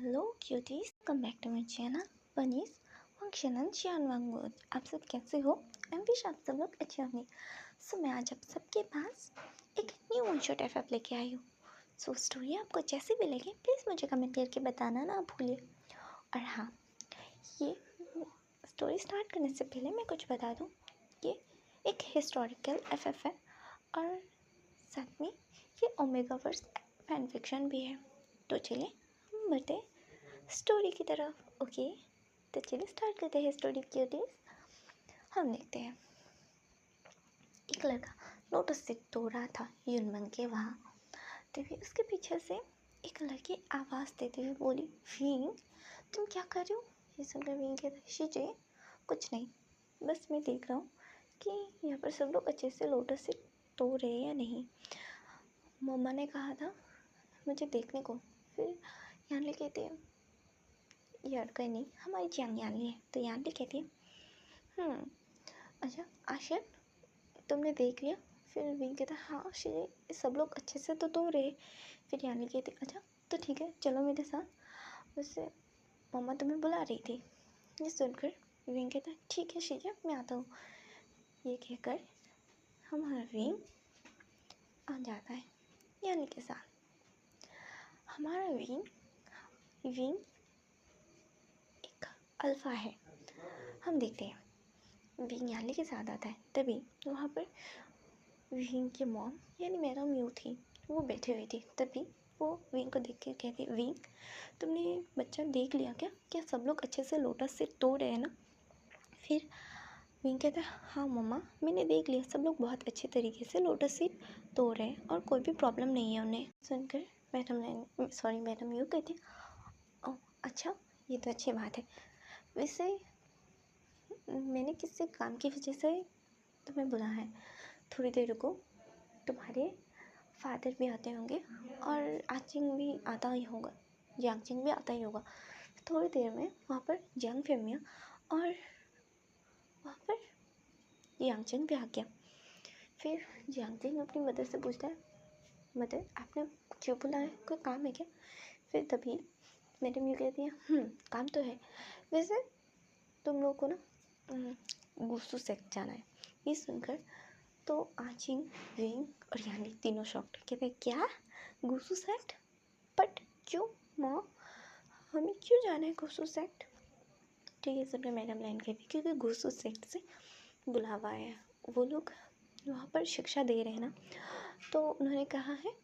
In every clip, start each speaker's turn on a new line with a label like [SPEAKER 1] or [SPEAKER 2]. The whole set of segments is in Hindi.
[SPEAKER 1] Hello cuties, come back to my channel पनीस फंक्शन शानवांग। आप सब कैसे हो? आई विश आप सब लोग अच्छे होंगे। मैं आज आप सबके पास एक न्यू वन शॉट एफ लेके आई हूँ। स्टोरी आपको जैसी भी लगे प्लीज़ मुझे कमेंट करके बताना ना भूलिए। और हाँ, ये स्टोरी स्टार्ट करने से पहले मैं कुछ बता दूँ। ये एक हिस्टोरिकल एफ है और साथ में ये ओमेगावर्स फैन फिक्शन भी है। तो चलिए हम बढ़ते स्टोरी की तरफ। ओके, तो चलिए स्टार्ट करते हैं स्टोरी की। हम देखते हैं एक लड़का लोटस से तोड़ रहा था युनमंग के वहाँ। तभी उसके पीछे से एक लड़की आवाज़ देते हुए बोली, विंग तुम क्या कर रहे हो? ये सुनकर विंग कहता, शीजे कुछ नहीं, बस मैं देख रहा हूँ कि यहाँ पर सब लोग अच्छे से लोटस से तोड़ रहे हैं या नहीं। मम्मा ने कहा था मुझे देखने को। फिर यानली कहती है, यार कहीं नहीं, हमारी जान यानली है। तो यानली कहती है अच्छा आशियन तुमने देख लिया? फिर विंग कहता है हाँ श्री सब लोग अच्छे से तो तोड़ रहे। फिर यानली कहती अच्छा तो ठीक है चलो मेरे साथ, वैसे मम्मा तुम्हें बुला रही थी। ये सुनकर विंग कहता है ठीक है शीजा मैं आता हूँ। ये कहकर हमारा विंग आ जाता है यानली के साथ। हमारा विंग एक अल्फ़ा है। हम देखते हैं विंग यानली के साथ आता है। तभी वहाँ पर विंग की मॉम यानी मेरा म्यू थी, वो बैठी हुई थी। तभी वो विंग को देख के कहती, विंग तुमने बच्चा देख लिया क्या? क्या सब लोग अच्छे से लोटस से तोड़ रहे हैं ना? फिर विंग कहता है हाँ मम्मा मैंने देख लिया, सब लोग बहुत अच्छे तरीके से लोटस से तोड़ रहे हैं और कोई भी प्रॉब्लम नहीं है उन्हें। सुनकर मैडम म्यू कहती ओह अच्छा ये तो अच्छी बात है। वैसे मैंने किसी काम की वजह से तुम्हें बुलाया है, थोड़ी देर रुको, तुम्हारे फादर भी आते होंगे और आचिंग भी आता ही होगा, यांगचिंग भी आता ही होगा। थोड़ी देर में वहाँ पर यांग फेमिया और वहाँ पर यांगचिंग भी आ गया। फिर यांगचिंग अपनी मदर से पूछता है, मदर आपने क्यों बुलाया, कोई काम है क्या? फिर तभी मैडम ये कहती है काम तो है, वैसे तुम लोग को ना गुसु सेक्ट जाना है। ये सुनकर तो आचिंग विंग और यानी तीनों शॉक्ड, कहते हैं क्या गुसु सेक्ट? बट क्यों माँ, हमें क्यों जाना है गुसु सेक्ट? ठीक है सुनकर मैडम लाइन कहती क्योंकि गुसु सेक्ट से बुलावा आया है, वो लोग वहाँ पर शिक्षा दे रहे हैं ना, तो उन्होंने कहा है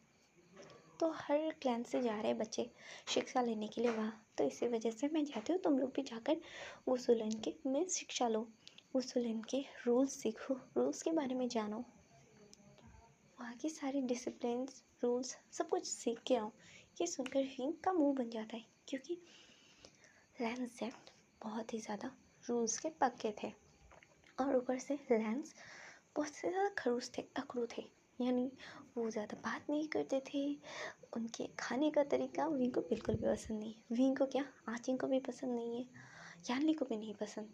[SPEAKER 1] तो हर क्लैन से जा रहे बच्चे शिक्षा लेने के लिए वहाँ, तो इसी वजह से मैं चाहती हूँ तुम लोग भी जाकर गुसुलेन के में शिक्षा लो, गुसुलेन के रूल्स सीखो, रूल्स के बारे में जानो, वहाँ की सारी डिसिप्लिन्स रूल्स सब कुछ सीख के आओ। ये सुनकर विंग का मुंह बन जाता है क्योंकि लैंसेट बहुत ही ज़्यादा रूल्स के पक्के थे और ऊपर से लैंस बहुत से ज़्यादा खड़ूस थे, अकड़ू थे, यानी वो ज़्यादा बात नहीं करते थे। उनके खाने का तरीका विंग को बिल्कुल भी पसंद नहीं। विंग को क्या आचिंग को भी पसंद नहीं है, यानली को भी नहीं पसंद।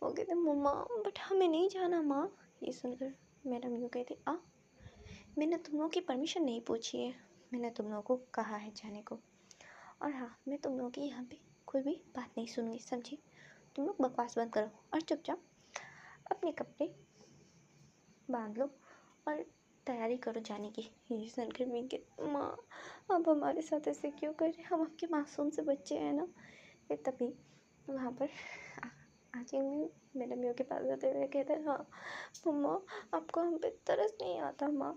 [SPEAKER 1] वो कहते मम्मा बट हमें नहीं जाना माँ। ये सुनकर मैडम यूँ कहती मैंने तुम लोगों की परमिशन नहीं पूछी है, मैंने तुम लोगों को कहा है जाने को। और हाँ मैं तुम लोगों की यहाँ पे कोई भी बात नहीं सुनूंगी, समझी? तुम लोग बकवास बंद करो और चुपचाप अपने कपड़े बांध लो और तैयारी करो जाने की। ये सुनकर विंग के माँ आप हमारे साथ ऐसे क्यों कर रहे हैं, हम आपके मासूम से बच्चे हैं ना। फिर तभी वहाँ पर आचिंग मैडम यू के पास जाते हुए कहते हैं हाँ मम्मा आपको हम पे तरस नहीं आता माँ,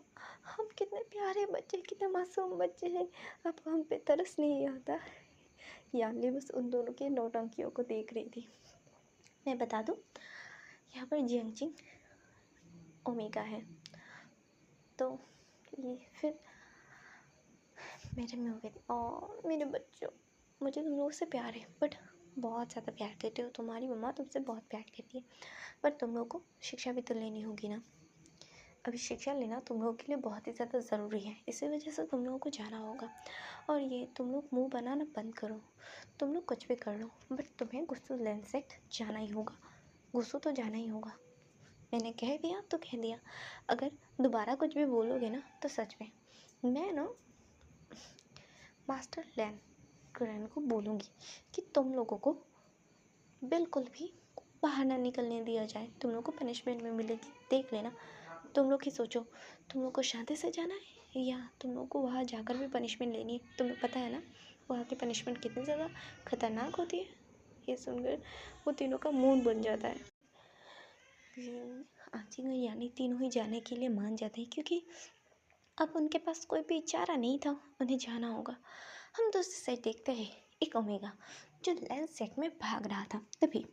[SPEAKER 1] हम कितने प्यारे बच्चे कितने मासूम बच्चे हैं, आपको हम पे तरस नहीं आता। यानली बस उन दोनों के नौटंकियों को देख रही थी। मैं बता दूँ यहाँ पर जियांगचिंग ओमेगा है, तो ये फिर मैडम हो गई और मेरे बच्चों मुझे तुम लोगों से प्यार है, बट बहुत ज़्यादा प्यार करते हो, तुम्हारी मम्मा तुमसे बहुत प्यार करती है, पर तुम लोगों को शिक्षा भी तो लेनी होगी ना। अभी शिक्षा लेना तुम लोगों के लिए बहुत ही ज़्यादा ज़रूरी है, इसी वजह से तुम लोगों को जाना होगा। और ये तुम लोग मुंह बनाना बंद करो, तुम लोग कुछ भी कर लो बट तुम्हें गुस्सू लेंसेट जाना ही होगा, गुस्सू तो जाना ही होगा। मैंने कह दिया तो कह दिया, अगर दोबारा कुछ भी बोलोगे ना तो सच में मैं ना मास्टर लैन ग्रैंड को बोलूँगी कि तुम लोगों को बिल्कुल भी बाहर ना निकलने दिया जाए, तुम लोग को पनिशमेंट में मिलेगी, देख लेना। तुम लोग ही सोचो, तुम लोग को शादी से जाना है या तुम लोग को वहाँ जाकर भी पनिशमेंट लेनी है। तुम्हें पता है ना वहाँ की पनिशमेंट कितनी ज़्यादा खतरनाक होती है। ये सुनकर वो तीनों का मूड बन जाता है। आजी और यानी तीनों ही जाने के लिए मान जाते हैं, क्योंकि अब उनके पास कोई भी चारा नहीं था, उन्हें जाना होगा। हम दूसरी साइड देखते हैं एक ओमेगा जो लैंड सेट में भाग रहा था तभी,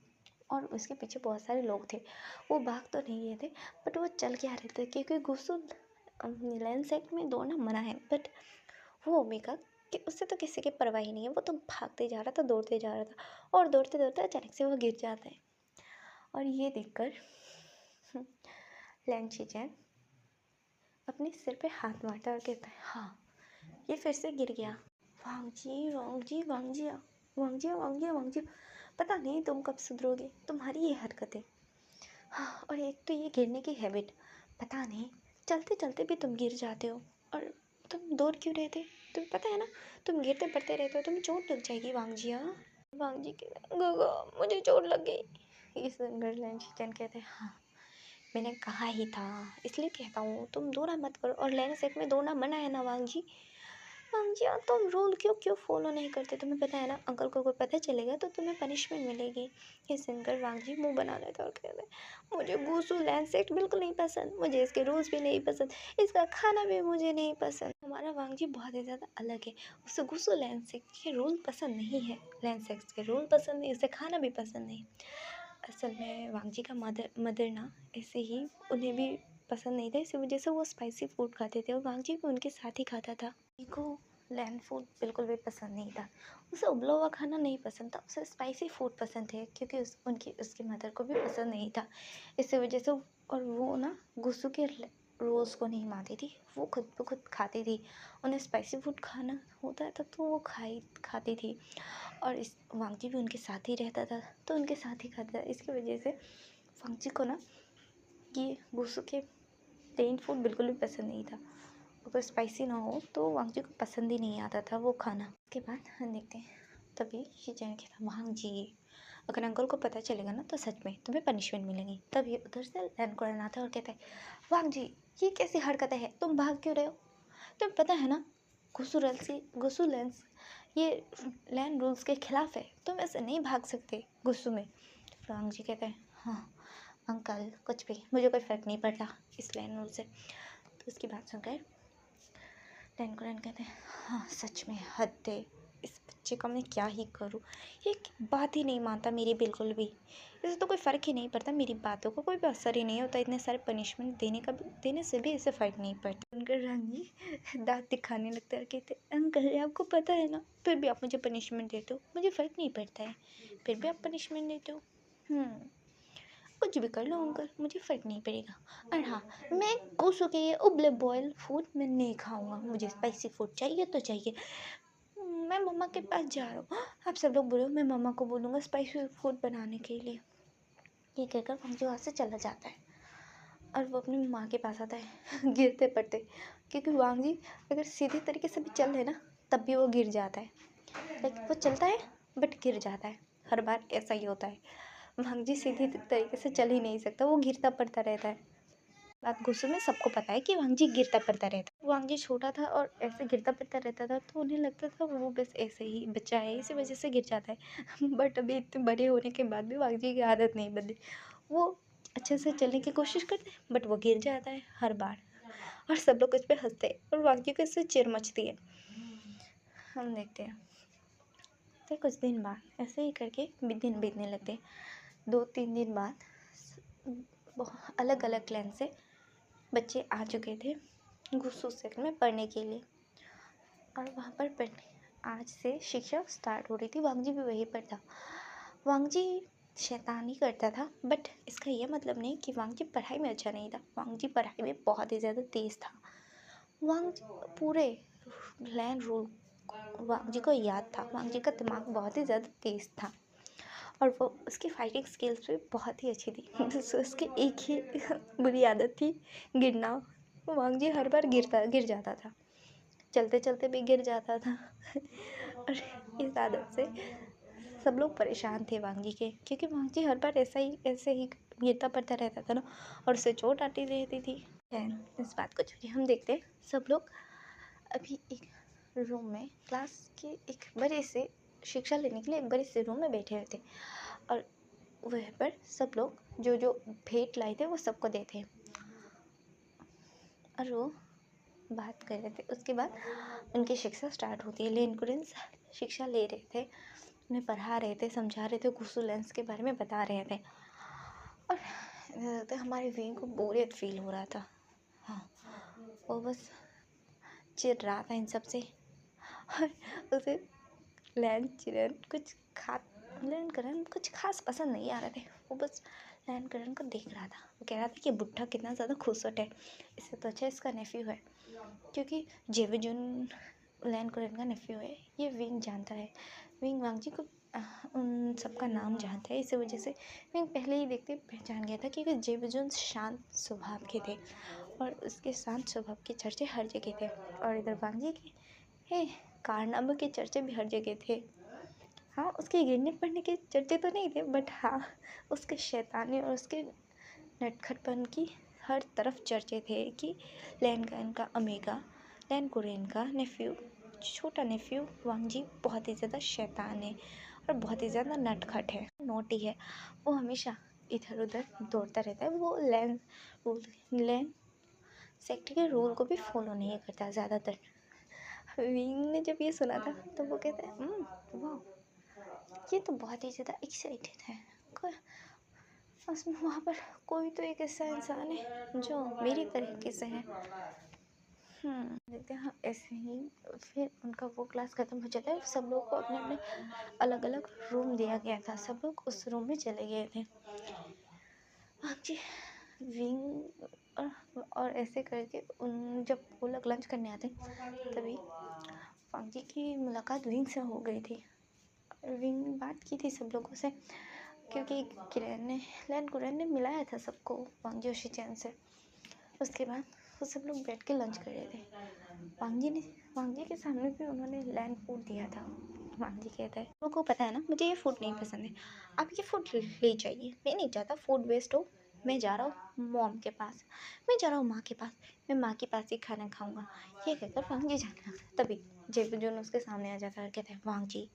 [SPEAKER 1] और उसके पीछे बहुत सारे लोग थे। वो भाग तो नहीं रहे थे बट वो चल के आ रहे थे, क्योंकि गुस्सू लैंड सेट में दौड़ना मना है। बट वो ओमेगा कि उससे तो किसी की परवाह ही नहीं है, वो तो भागते जा रहा था, दौड़ते जा रहा था, और दौड़ते दौड़ते अचानक से वो गिर जाता है। और ये देखकर लैंड शिचैन अपने सिर पे हाथ मारता और कहता है, हाँ ये फिर से गिर गया। वांगजी वांगजी वांगजिया वांगजिया वांगजिया वांगजिया, पता नहीं तुम कब सुधरोगे, तुम्हारी ये हरकतें। हाँ, और एक तो ये गिरने की हैबिट, पता नहीं चलते चलते भी तुम गिर जाते हो, और तुम दौड़ क्यों रहे थे? तुम्हें पता है ना तुम गिरते पड़ते रहते हो, तुम्हें चोट लग जाएगी वांगजिया। वांगजी कहते गोगो मुझे चोट लग गई। ये सुनकर लैंड शिचैन कहते हैं, हाँ मैंने कहा ही था, इसलिए कहता हूँ तुम दौड़ा मत करो, और लैंड सेट में दौड़ना मना है ना वांगजी। वांगजी तुम रूल क्यों फॉलो नहीं करते? तुम्हें पता है ना अंकल को कोई पता चलेगा तो तुम्हें पनिशमेंट मिलेगी। ये सुनकर वांगजी मुंह बना लेता और कहते हैं, मुझे गुसू लैंड सेट बिल्कुल नहीं पसंद, मुझे इसके रूल्स भी नहीं पसंद, इसका खाना भी मुझे नहीं पसंद। हमारा वांगजी बहुत ही ज़्यादा अलग है, उसे गुसू लैंड सेट के रूल पसंद नहीं है, लैंड सेट के रूल पसंद नहीं, उसे खाना भी पसंद नहीं। असल में वांगजी का मदर ना ऐसे ही उन्हें भी पसंद नहीं था, इसी वजह से वो स्पाइसी फूड खाते थे और वांगजी भी उनके साथ ही खाता था। को लैंड फूड बिल्कुल भी पसंद नहीं था, उसे उबला हुआ खाना नहीं पसंद था, उसे स्पाइसी फूड पसंद थे, क्योंकि उसकी मदर को भी पसंद नहीं था। इसी वजह से और वो ना गुस्सू के रोल्स को नहीं मानती थी, वो खुद ब खुद खाती थी। उन्हें स्पाइसी फूड खाना होता था तो वो खाती थी, और इस वांगजी भी उनके साथ ही रहता था तो उनके साथ ही खाता था। इसकी वजह से वांगजी को ना ये गुस्सू के प्लेन फूड बिल्कुल भी पसंद नहीं था, अगर स्पाइसी ना हो तो वांगजी को पसंद ही नहीं आता था वो खाना। उसके बाद हम देखते हैं तभी शिचैन कहता, वांगजी अगर अंकल को पता चलेगा ना तो सच में तुम्हें पनिशमेंट मिलेगी। तभी उधर से लैंड कुरैन आता है और कहता है, वांगजी ये कैसी हरकतें है, तुम भाग क्यों रहे हो? तुम्हें पता है ना गुस्सू लैंड ये लैंड रूल्स के खिलाफ है, तुम ऐसे नहीं भाग सकते गुस्सू में। वांगजी कहता है, हाँ अंकल कुछ भी, मुझे कोई फ़र्क नहीं पड़ता इस लैंड रूल से। तो उसकी बात सुनकर लैंड कुरैन कहते हैं, हाँ सच में हद है, इस बच्चे का मैं क्या ही करूँ, ये बात ही नहीं मानता मेरी बिल्कुल भी, इसे तो कोई फ़र्क ही नहीं पड़ता, मेरी बातों का कोई भी असर ही नहीं होता, इतने सारे पनिशमेंट देने से भी इसे फ़र्क नहीं पड़ता। उनकर रानी दांत दिखाने लगता है, कहते अंकल आपको पता है ना, फिर भी आप मुझे पनिशमेंट देते हो, मुझे फ़र्क नहीं पड़ता है, फिर भी आप पनिशमेंट देते हो। कुछ भी कर लो अंकल, मुझे फ़र्क नहीं पड़ेगा। और हाँ, मैं गुस्सू के ये उबले बॉयल फूड मैं नहीं खाऊंगा, मुझे स्पाइसी फूड चाहिए तो चाहिए। मैं मम्मा के पास जा रहा हूँ। आप सब लोग बोलो, मैं मम्मा को बोलूँगा स्पाइसी फूड बनाने के लिए। ये कहकर वांगजी वहाँ से चला जाता है और वो अपनी माँ के पास आता है गिरते पड़ते, क्योंकि वांगजी अगर सीधे तरीके से भी चल रहे ना तब भी वो गिर जाता है। लाइक वो चलता है बट गिर जाता है, हर बार ऐसा ही होता है। वांगजी सीधी तरीके से चल ही नहीं सकता, वो गिरता पड़ता रहता है। बात गुस्सू में सबको पता है कि वांगजी गिरता पड़ता रहता है। वांगजी छोटा था और ऐसे गिरता पड़ता रहता था तो उन्हें लगता था वो बस ऐसे ही बच्चा है, इसी वजह से गिर जाता है बट अभी इतने बड़े होने के बाद भी वांगजी की आदत नहीं बदली, वो अच्छे से चलने की कोशिश करते हैं बट वो गिर जाता है हर बार, और सब लोग उस पर हंसते हैं और वांगजी को इससे चिढ़ मचती है। हम देखते हैं फिर कुछ दिन बाद ऐसे ही करके दिन बीतने लगते हैं। 2-3 दिन बाद अलग अलग क्लैन से बच्चे आ चुके थे गुस्सू सेट में पढ़ने के लिए, और वहाँ पर पढ़ने आज से शिक्षा स्टार्ट हो रही थी। वांगजी भी वहीं पर था। वांगजी शैतानी करता था बट इसका यह मतलब नहीं कि वांगजी पढ़ाई में अच्छा नहीं था, वांगजी पढ़ाई में बहुत ही ज़्यादा तेज़ था। वांगजी पूरे लैंड रूल वांगजी को याद था, वांगजी का दिमाग बहुत ही ज़्यादा तेज़ था और वो उसकी फाइटिंग स्किल्स भी बहुत ही अच्छी थी। उसकी एक ही बुरी आदत थी, गिरना। वांगजी हर बार गिर जाता था, चलते चलते भी गिर जाता था और इस आदत से सब लोग परेशान थे वांगी के, क्योंकि वांगी हर बार ऐसे ही गिरता पड़ता रहता था ना, और उसे चोट आती रहती थी। खैर, इस बात को छोड़िए, हम देखते हैं सब लोग अभी एक रूम में, क्लास के एक बड़े से, शिक्षा लेने के लिए एक बड़े से रूम में बैठे हुए थे, और वह पर सब लोग जो जो भेंट लाए थे वो सबको देते, और वो बात कर रहे थे। उसके बाद उनकी शिक्षा स्टार्ट होती है। लेनकुरेंस शिक्षा ले रहे थे, उन्हें पढ़ा रहे थे, समझा रहे थे, घुसू लेंस के बारे में बता रहे थे, और तो हमारे विंग को बोरियत फील हो रहा था। हाँ, वो बस चिढ़ रहा था इन सब से, और उसे लैन कुछ खास पसंद नहीं आ रहे थे। वो बस लैन को देख रहा था। वो कह रहा था कि बुढ़ा कितना ज़्यादा खूबसूरत है, इससे तो अच्छा इसका नेफ्यू है, क्योंकि जेवेजुन लैन का नेफ्यू है, ये विंग जानता है। विंग वांगजी को उन सबका नाम जानता है, इसी वजह से विंग पहले ही देखते पहचान गया था, क्योंकि जेवेजुन शांत स्वभाव के थे, और उसके शांत स्वभाव के चर्चे हर जगह थे, और इधर वांगजी के कारनामे के चर्चे भी हर जगह थे। हाँ, उसके गिरने पड़ने के चर्चे तो नहीं थे, बट हाँ, उसके शैतानी और उसके नटखटपन की हर तरफ चर्चे थे कि लैन कुरेन का नेफ्यू, छोटा नेफ्यू वांगजी बहुत ही ज़्यादा शैतान है, और बहुत ही ज़्यादा नटखट है, नोटी है। वो हमेशा इधर उधर दौड़ता रहता है। वो लैन सेक्ट के रूल को भी फॉलो नहीं करता ज़्यादातर। विंग ने जब ये सुना था तो वो कहता है, वाह, ये तो बहुत ही ज़्यादा एक्साइटेड है। वहाँ पर कोई तो एक ऐसा इंसान है जो मेरी तरीके से है। देखते हैं। ऐसे ही फिर उनका वो क्लास ख़त्म हो जाता है। सब लोग को अपने अपने अलग अलग रूम दिया गया था। सब लोग उस रूम में चले गए थे। हाँ जी, विंग और ऐसे करके जब वो लोग लंच करने आते तभी वांगजी की मुलाकात विंग से हो गई थी। विंग बात की थी सब लोगों से, क्योंकि लैन कुरेन ने मिलाया था सबको वांगजी और शिचेन से। उसके बाद वो सब लोग बैठ के लंच कर रहे थे। वांगजी के सामने भी उन्होंने लैंड फूड दिया था। वांगजी कहता है, लोगों को पता है ना, मुझे ये फूड नहीं पसंद है, आप ये फूड ले जाइए, मैं नहीं चाहता फूड वेस्ट हो। मैं जा रहा हूँ मॉम के पास, मैं जा रहा हूँ माँ के पास, मैं माँ के पास ही खाना खाऊंगा। ये कहकर वांगजी जाने लगा। तभी जेबुजून उसके सामने आ जाता है और कहता है, वांगजी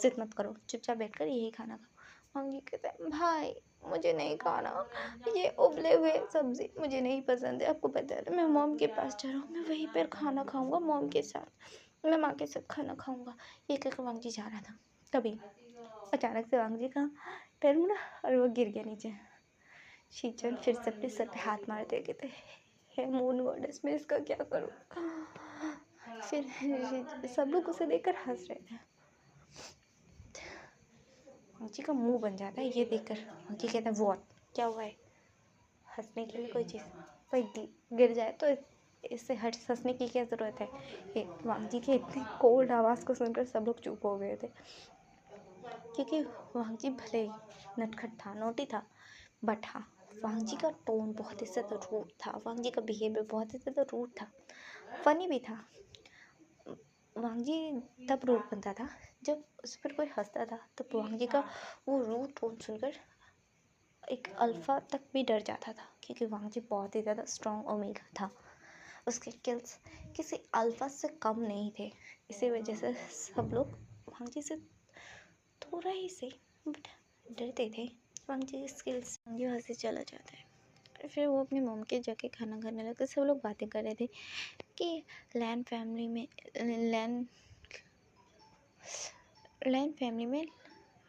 [SPEAKER 1] जिद मत करो, चुपचाप बैठकर यही खाना खाओ। वांगजी कहता है, भाई मुझे नहीं खाना, ये उबले हुए सब्जी मुझे नहीं पसंद है, आपको पता है मैं मॉम के पास जा रहा हूँ, मैं वहीं पर खाना खाऊंगा मॉम के साथ, मैं माँ के साथ खाना खाऊंगा। ये कहकर वांगजी जा रहा था। तभी अचानक से वांगजी का पैर मुड़ा और वो गिर गया नीचे। शीचन फिर से अपने सर पे हाथ मारते कहते, हे मून गॉडेस, मैं इसका क्या करूँ। फिर सब लोग उसे देखकर हंस रहे थे। वांगजी का मुंह बन जाता है ये देखकर। वांगजी कहता है, व्हाट, क्या हुआ है, हंसने के लिए कोई चीज़, कोई गिर जाए तो इससे हंसने की क्या ज़रूरत है। ये वांगजी के इतने कोल्ड आवाज़ को सुनकर सब लोग चुप हो गए थे, क्योंकि वांगजी भले ही नटखट था, नोटी था, बट हाँ, वांगजी का टोन बहुत ही ज़्यादा रूड था। वांगजी का बिहेवियर बहुत ही ज़्यादा रूड था, फनी भी था। वांगजी तब रूड बनता था जब उस पर कोई हंसता था, तब वांगजी का वो रूड टोन सुनकर एक अल्फ़ा तक भी डर जाता था, क्योंकि वांगजी बहुत ही ज़्यादा स्ट्रॉन्ग ओमेगा था। उसके स्किल्स किसी अल्फ़ा से कम नहीं थे। इसी वजह से सब लोग वांगजी से थोड़ा ही से बट डरते थे। वांगजी स्किल्स, वांगजी वहाँ से चला जाता है। और फिर वो अपनी मॉम के जाके खाना खाने लगते। सब लोग बातें कर रहे थे कि लैन फैमिली में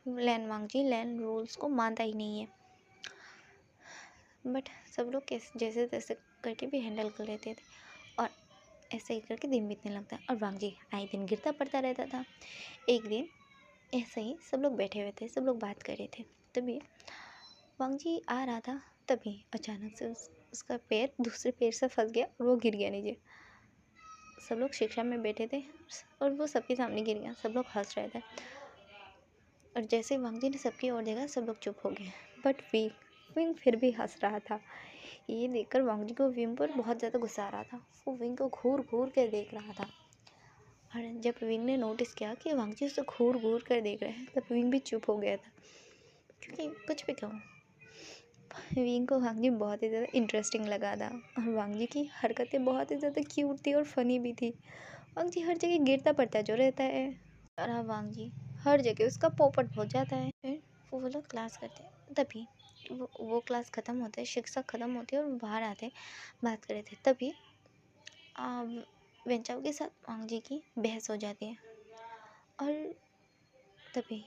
[SPEAKER 1] लैन वांगजी लैन रूल्स को मानता ही नहीं है, बट सब लोग जैसे तैसे करके भी हैंडल कर लेते थे, और ऐसे ही करके दिन बीतने लगता है। और वांगजी आए दिन गिरता पड़ता रहता था। एक दिन ऐसे ही सब लोग बैठे हुए थे, सब लोग बात कर रहे थे, तभी वांगजी आ रहा था। तभी अचानक से उसका पैर दूसरे पैर से फंस गया और वो गिर गया नीचे। सब लोग शिक्षा में बैठे थे और वो सबके सामने गिर गया। सब लोग हंस रहे थे, और जैसे वांगजी ने सबकी ओर देखा, सब लोग चुप हो गए। बट विंग फिर भी हंस रहा था। ये देखकर वांगजी को विंग पर बहुत ज़्यादा गुस्सा आ रहा था। वो विंग को घूर घूर के देख रहा था। और जब विंग ने नोटिस किया कि वांग जी उसे घूर घूर कर देख रहे हैं, तब विंग भी चुप हो गया था, क्योंकि कुछ भी कहूँ, विंग को वांग जी बहुत ही ज़्यादा इंटरेस्टिंग लगा था। और वांग जी की हरकतें बहुत ही ज़्यादा क्यूट थी और फनी भी थी। वांग जी हर जगह गिरता पड़ता जो रहता है, और अब वांग जी हर जगह उसका पोपट हो जाता है। फिर वो लोग क्लास करते हैं, तभी वो क्लास ख़त्म होता है, शिक्षक ख़त्म होते हैं और बाहर आते बात कर रहे थे, तभी वेंचाओ के साथ वांग जी की बहस हो जाती है। और तभी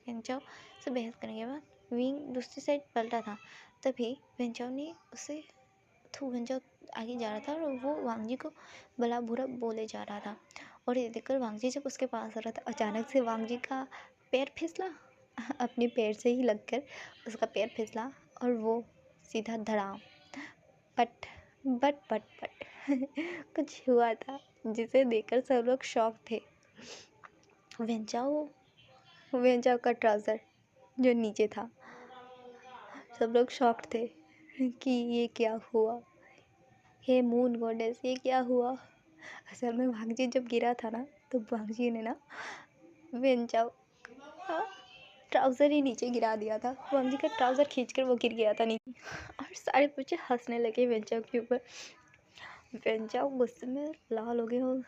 [SPEAKER 1] वेंचाओ से बहस करने के बाद विंग दूसरी साइड पलटा था, तभी वेंचाओ ने उसे वेंचाओ आगे जा रहा था और वो वांग जी को भला बुरा बोले जा रहा था। और ये देखकर वांग जी जब उसके पास आ रहा था, अचानक से वांग जी का पैर फिसला, अपने पैर से ही लगकर उसका पैर फिसला और वो सीधा धड़ाम पट बट पट पट कुछ हुआ था जिसे देखकर सब लोग शॉक थे। वेंचाओ वेंचाओ का ट्राउज़र जो नीचे था, सब लोग शॉक्ड थे कि ये क्या हुआ, हे मून गॉडेस, ये क्या हुआ। असल में वांग जी जब गिरा था ना, तो वांग जी ने ना वेंचाओ का ट्राउज़र ही नीचे गिरा दिया था। वांग जी का ट्राउज़र खींचकर वो गिर गया था नीचे, और सारे बच्चे हंसने लगे वेंचाओ के ऊपर। वेंचाओ गुस्से में लाल हो गया और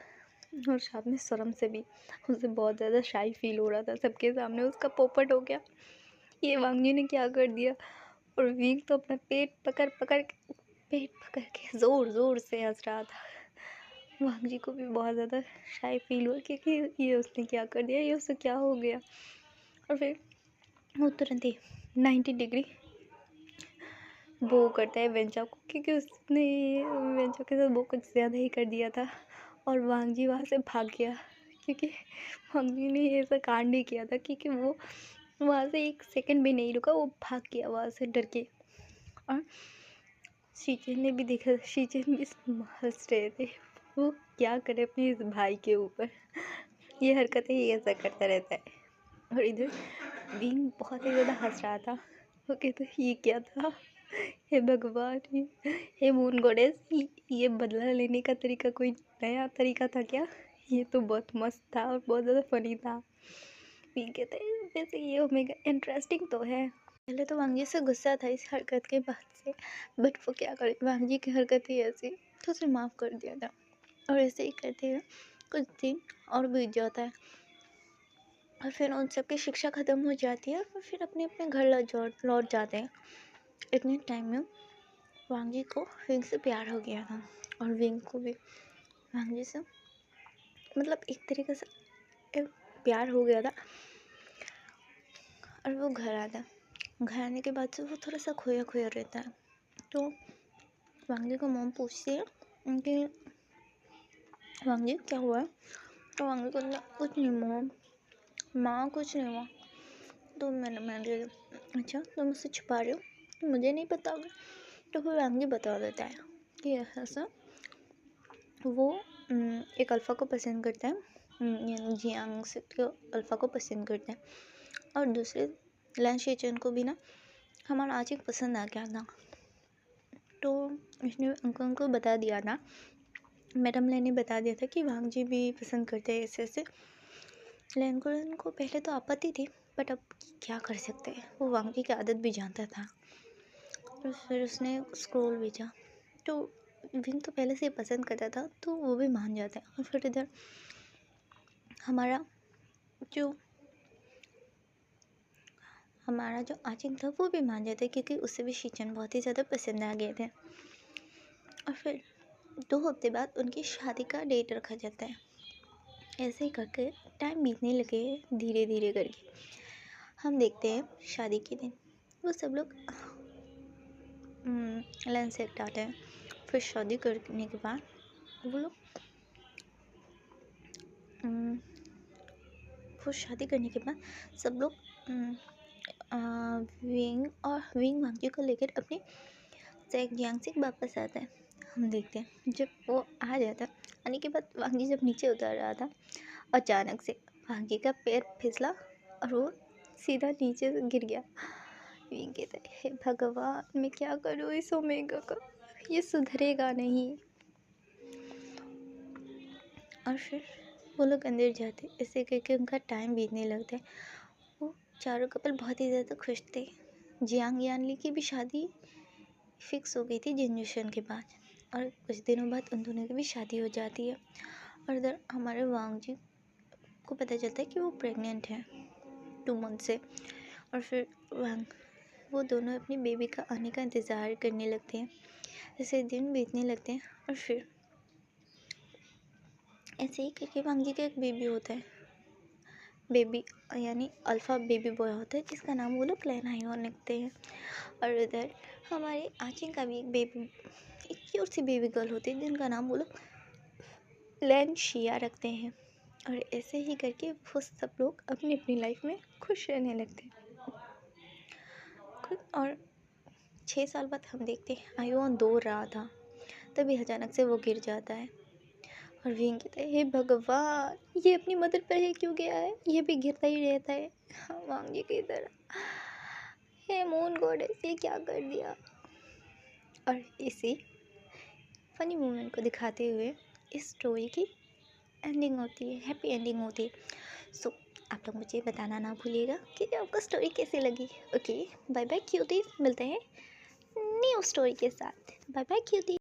[SPEAKER 1] साथ में शर्म से भी, उसे बहुत ज़्यादा शाई फील हो रहा था, सबके सामने उसका पोपट हो गया, ये वांग जी ने क्या कर दिया। और विंग तो अपना पेट पकड़ के ज़ोर ज़ोर से हंस रहा था। वांग जी को भी बहुत ज़्यादा शाई फील हुआ, क्योंकि ये उसने क्या कर दिया, ये उससे क्या हो गया। और फिर वो तुरंत ही 90 डिग्री वो करता है वेंचाओ को, क्योंकि उसने वेंचाओ के साथ वो कुछ ज़्यादा ही कर दिया था। और वांग जी वहाँ से भाग गया, क्योंकि वांग जी ने ऐसा कांड नहीं किया था, क्योंकि वो वहाँ से एक सेकंड भी नहीं रुका, वो भाग गया वहाँ से डर के। और शीचेन ने भी देखा, शीचेन भी हंस रहे थे, वो क्या करे अपने इस भाई के ऊपर, ये हरकतें ही ऐसा करता रहता है। और इधर विंग बहुत ही ज़्यादा हंस रहा था, वो कहते ये क्या था, हे भगवान, हे मून गॉडेस, ये बदला लेने का तरीका कोई नया तरीका था क्या, ये तो बहुत मस्त था और बहुत ज़्यादा फनी था। विंग कहते हैं वैसे ये ओमेगा इंटरेस्टिंग तो है। पहले तो वांग जी से गुस्सा था इस हरकत के बाद से, बट वो क्या करे, वांग जी की हरकत ही ऐसी, तो उसे माफ़ कर दिया था। और ऐसे ही करते हुए कुछ दिन और बीत जाता है, और फिर उन सब की शिक्षा ख़त्म हो जाती है और फिर अपने अपने घर लौट जाते हैं। इतने टाइम में वांग जी को विंग से प्यार हो गया था, और विंग को भी वांग जी से मतलब एक तरीके से प्यार हो गया था। और वो घर आता है, घर आने के बाद से वो थोड़ा सा खोया खोया रहता है। तो वांग जी को मॉम पूछती है कि वांग जी क्या हुआ है, तो वांग जी को कुछ नहीं मॉम, माँ कुछ नहीं हुआ। तो मैंने अच्छा तुम मुझसे छुपा रहे हो, तो मुझे नहीं पता होगा। तो फिर वांग जी बता देता है कि ऐसा वो एक अल्फ़ा को पसंद करता है, यानी जियांग से को अल्फ़ा को पसंद करता है, और दूसरे लैन शेचन को भी ना हमारा आशिक पसंद आ गया था। तो इसने अंकल को बता दिया था, मैडम लैन ने बता दिया था कि वांग जी भी पसंद करते हैं ऐसे ऐसे। लैन को पहले तो आपत्ति थी, बट अब क्या कर सकते हैं, वो वांग जी की आदत भी जानता था। और फिर उसने स्क्रोल भेजा, तो विंग तो पहले से ही पसंद करता था, तो वो भी मान जाता है। और फिर इधर हमारा जो आचिन था वो भी मान जाता है, क्योंकि उसे भी शीचन बहुत ही ज़्यादा पसंद आ गए थे। और फिर 2 हफ्ते बाद उनकी शादी का डेट रखा जाता है। ऐसे ही करके टाइम बीतने लगे धीरे धीरे करके। हम देखते हैं शादी के दिन वो सब लोग लंच से आते हैं। फिर शादी करने के बाद वो लोग शादी करने के बाद सब लोग विंग वांग जी को लेकर अपने जियांग से वापस आता है। हम देखते हैं जब वो आ जाता है, आने के बाद वांग जी जब नीचे उतर रहा था, अचानक से वांग जी का पैर फिसला और वो सीधा नीचे से गिर गया। विंग कहता है हे भगवान, मैं क्या करूँ इस ओमेगा का, ये सुधरेगा नहीं। और फिर वो लोग अंदर जाते, ऐसे करके उनका टाइम बीतने लगता है। वो चारों कपल बहुत ही ज़्यादा खुश थे। जियांग यानली की भी शादी फिक्स हो गई थी जिनजुशन के बाद, और कुछ दिनों बाद उन दोनों की भी शादी हो जाती है। और इधर हमारे वांग जी को पता चलता है कि वो प्रेग्नेंट है 2 मंथ से। और फिर वांग वो दोनों अपनी बेबी का आने का इंतज़ार करने लगते हैं। जैसे दिन बीतने लगते हैं और फिर ऐसे ही करके वांग जी का एक बेबी होता है। बेबी यानी अल्फ़ा बेबी बॉय होता है, जिसका नाम वो लोग लेना ही रखते हैं। और उधर हमारे आचिन का भी एक क्यूट सी बेबी गर्ल होती है, जिनका नाम वो लोग लैन शिया रखते हैं। और ऐसे ही करके वो सब लोग अपनी अपनी लाइफ में खुश रहने लगते हैं। और 6 साल बाद हम देखते हैं आयुन दौड़ रहा था, तभी अचानक से वो गिर जाता है। और विंग कहता है, हे भगवान, ये अपनी मदर पर ही क्यों गया है, ये भी गिरता ही रहता है। वांग जी की तरह, हे मून गॉडेस, ये क्या कर दिया। और इसी फनी मोमेंट को दिखाते हुए इस स्टोरी की एंडिंग होती है, हैप्पी एंडिंग होती है। सो आप लोग मुझे बताना ना भूलिएगा कि आपको स्टोरी कैसी लगी। ओके, बाय बाय क्यूटीज, मिलते हैं न्यू स्टोरी के साथ। Bye bye cutie.